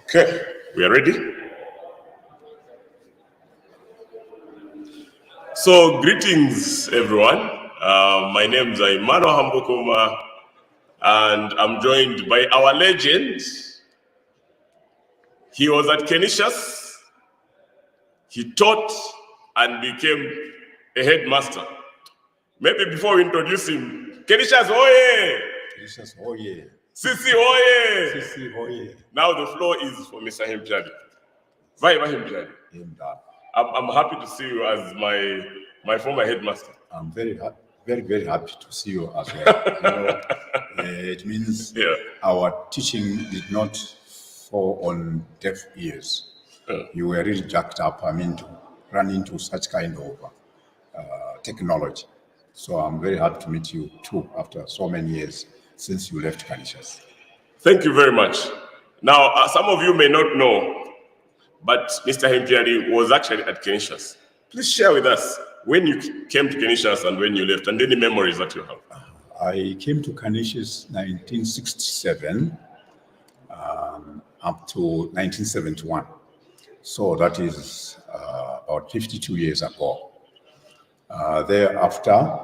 Okay, we are ready. So, greetings, everyone. My name is Emmanuel Haambokoma, and I'm joined by our legend. He was at Canisius. He taught and became a headmaster. Maybe before we introduce him, Canisius, oye! Canisius, oye! Sisi, oye! Sisi, oye! Now the floor is for Mr. Himpyali. Viva Himpyali. I'm happy to see you as my former headmaster. I'm very happy to see you as well. It means our teaching did not fall on deaf ears. You were really jacked up, to run into such kind of technology. So I'm very happy to meet you too after so many years since you left Canisius. Thank you very much. Now, some of you may not know, but Mr. Himpyali was actually at Canisius. Please share with us when you came to Canisius and when you left, and any memories that you have. I came to Canisius 1967 up to 1971. So that is about 52 years ago. Thereafter,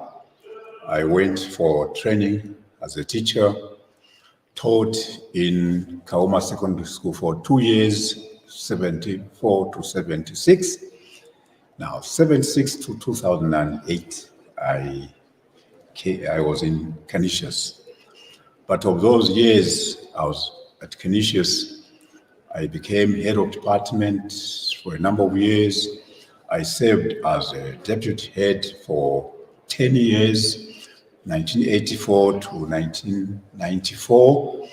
I went for training as a teacher, taught in Kauma Secondary School for 2 years, 74 to 76. Now, 76 to 2008, I was in Canisius. But of those years I was at Canisius, I became head of department for a number of years. I served as a deputy head for 10 years, 1984 to 1994.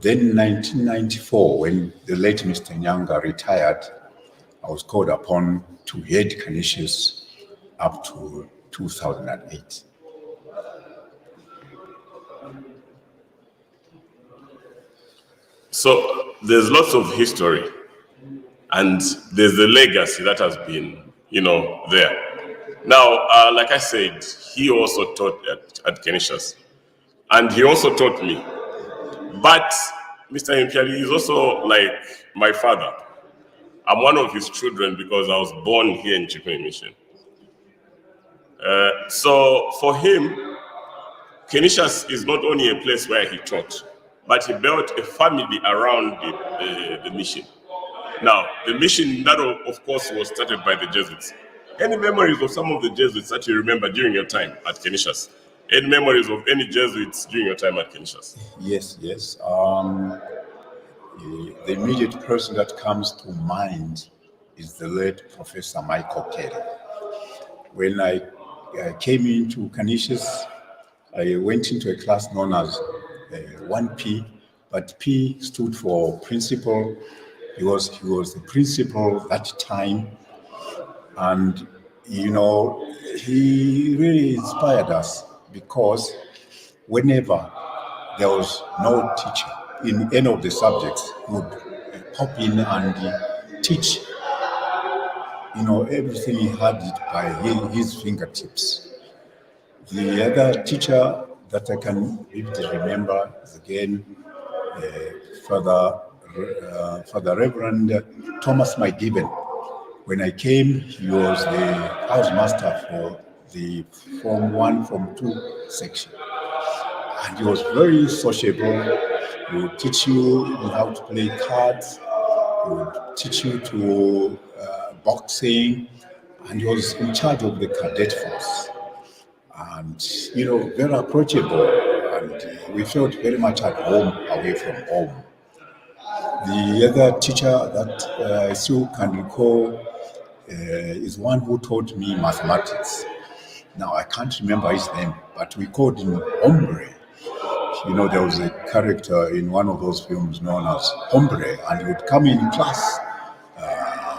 Then in 1994, when the late Mr. Nyanga retired, I was called upon to head Canisius up to 2008. So there's lots of history, and there's the legacy that has been, there. Now, like I said, he also taught at Canisius, and he also taught me. But Mr. Himpyali is also like my father. I'm one of his children because I was born here in Chikwe Mission. So for him, Canisius is not only a place where he taught, but he built a family around the mission. Now, the mission that, of course, was started by the Jesuits. Any memories of some of the Jesuits that you remember during your time at Canisius? Any memories of any Jesuits during your time at Canisius? Yes. The immediate person that comes to mind is the late Professor Michael Kelly. When I came into Canisius, I went into a class known as 1P, but P stood for principal. He was the principal that time, and he really inspired us because whenever there was no teacher in any of the subjects, he would pop in and teach. Everything he had it by his fingertips. The other teacher that I can vividly remember is again Father Reverend Thomas McGibbon. When I came, he was the housemaster for the Form 1, Form 2 section. And he was very sociable. He would teach you how to play cards. He would teach you to boxing. And he was in charge of the cadet force. And, very approachable. And we felt very much at home, away from home. The other teacher that I still can recall is one who taught me mathematics. Now, I can't remember his name, but we called him Hombre. There was a character in one of those films known as Hombre, and he would come in class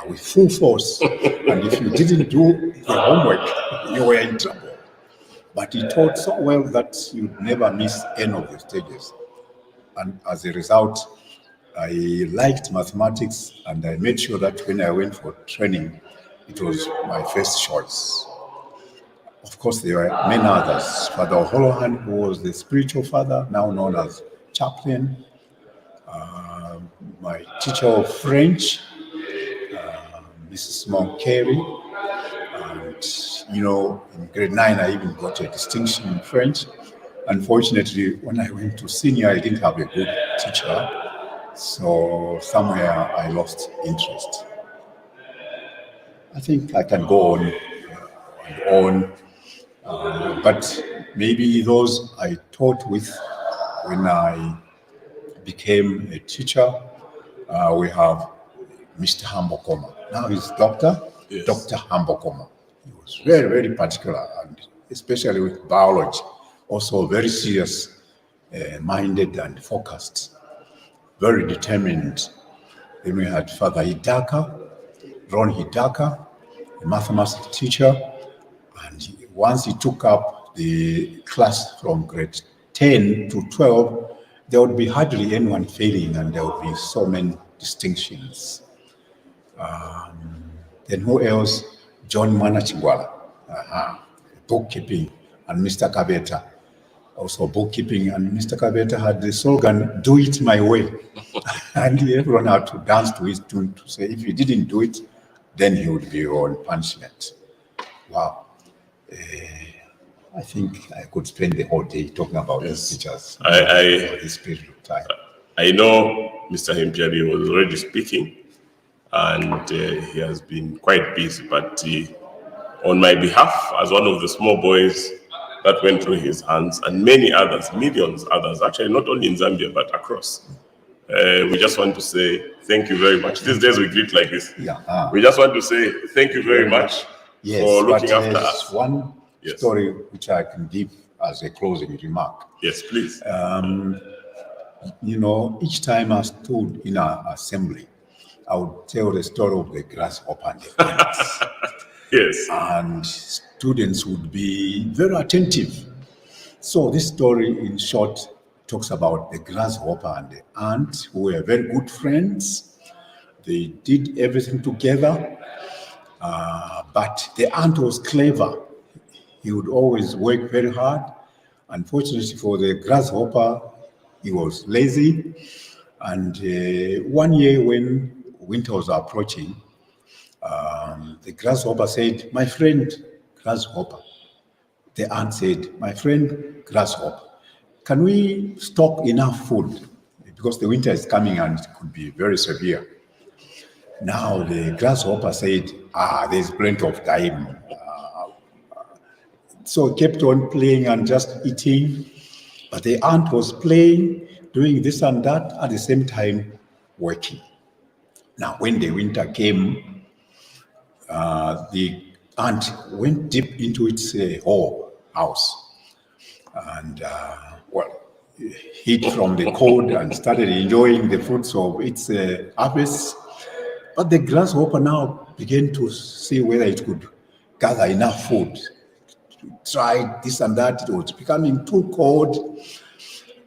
with full force. And if you didn't do the homework, you were in trouble. But he taught so well that you'd never miss any of the stages. And as a result, I liked mathematics, and I made sure that when I went for training, it was my first choice. Of course, there were many others. Father Holohan, who was the spiritual father, now known as chaplain. my teacher of French, Mrs. Monkeri. And, in grade 9, I even got a distinction in French. Unfortunately, when I went to senior, I didn't have a good teacher. So somewhere I lost interest. I think I can go on and on, but maybe those I taught with when I became a teacher, we have Mr. Haambokoma. Now he's Dr. Yes. Dr. Haambokoma. He was very, very particular, and especially with biology, also very serious minded and focused, very determined. Then we had Father Ron Hidaka, a mathematics teacher, and once he took up the class from grade 10 to 12, there would be hardly anyone failing, and there would be so many distinctions. Then who else? John Manachingwala, bookkeeping, and Mr. Kabeta, also bookkeeping. And Mr. Kabeta had the slogan, "Do it my way." And everyone had to dance to his tune to say, if he didn't do it, then he would be on punishment. Wow. I think I could spend the whole day talking about these teachers for this period of time. I know Mr. Himpyali was already speaking, and he has been quite busy, but on my behalf, as one of the small boys that went through his hands, and many others, millions others, actually not only in Zambia, but across, we just want to say thank you very much. These days we greet like this. Yeah. We just want to say thank you very much for looking after us. One story which I can give as a closing remark. Yes, please. Each time I stood in our assembly, I would tell the story of the grasshopper and the ants. Yes. And students would be very attentive. So this story, in short, talks about the grasshopper and the ant, who were very good friends. They did everything together, but the ant was clever. He would always work very hard. Unfortunately for the grasshopper, he was lazy. And one year when winter was approaching, the grasshopper said, "My friend grasshopper." The ant said, "My friend grasshopper, can we stock enough food? Because the winter is coming and it could be very severe." Now the grasshopper said, "There's plenty of time." So kept on playing and just eating. But the ant was playing, doing this and that, at the same time working. Now when the winter came, the ant went deep into its house and hid from the cold and started enjoying the fruits of its harvest. But the grasshopper now began to see whether it could gather enough food. It tried this and that. It was becoming too cold.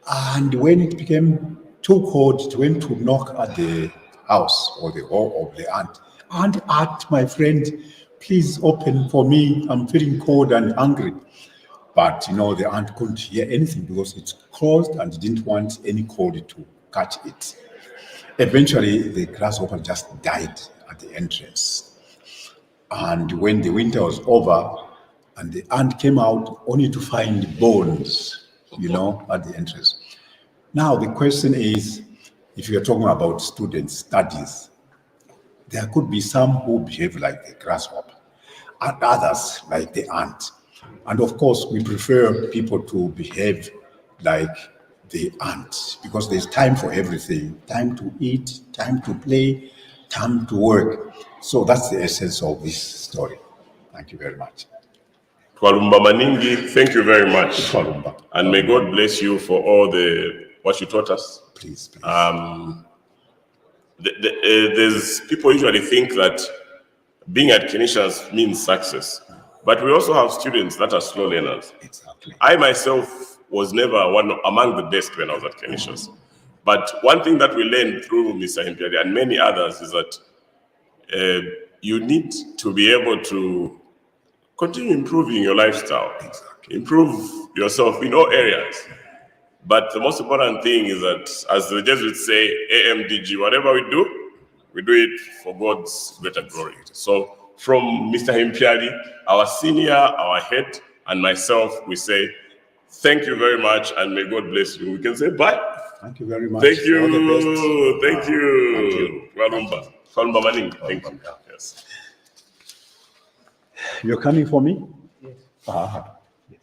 And when it became too cold, it went to knock at the house or the hall of the ant. "Ant, my friend, please open for me. I'm feeling cold and hungry." But the ant couldn't hear anything because it's closed and didn't want any cold to catch it. Eventually, the grasshopper just died at the entrance. And when the winter was over, and the ant came out only to find bones, at the entrance. Now the question is, if you're talking about students' studies, there could be some who behave like the grasshopper, and others like the ant. And of course, we prefer people to behave like the ant, because there's time for everything: time to eat, time to play, time to work. So that's the essence of this story. Thank you very much. Twalumba Maningi, thank you very much. Twalumba. And may God bless you for all what you taught us. Please. There's people usually think that being at Canisius means success, but we also have students that are slow learners. Exactly. I myself was never among the best when I was at Canisius. But one thing that we learned through Mr. Himpyali and many others is that you need to be able to continue improving your lifestyle, improve yourself in all areas. But the most important thing is that, as the Jesuits say, AMDG, whatever we do it for God's greater glory. So from Mr. Himpyali, our senior, our head, and myself, we say, thank you very much, and may God bless you. We can say bye. Thank you very much. Thank you. All the best. Thank you. Thank you. Walumba. Falumba Maning. Thank you. Yes. You're coming for me? Yes. Ah. Yes.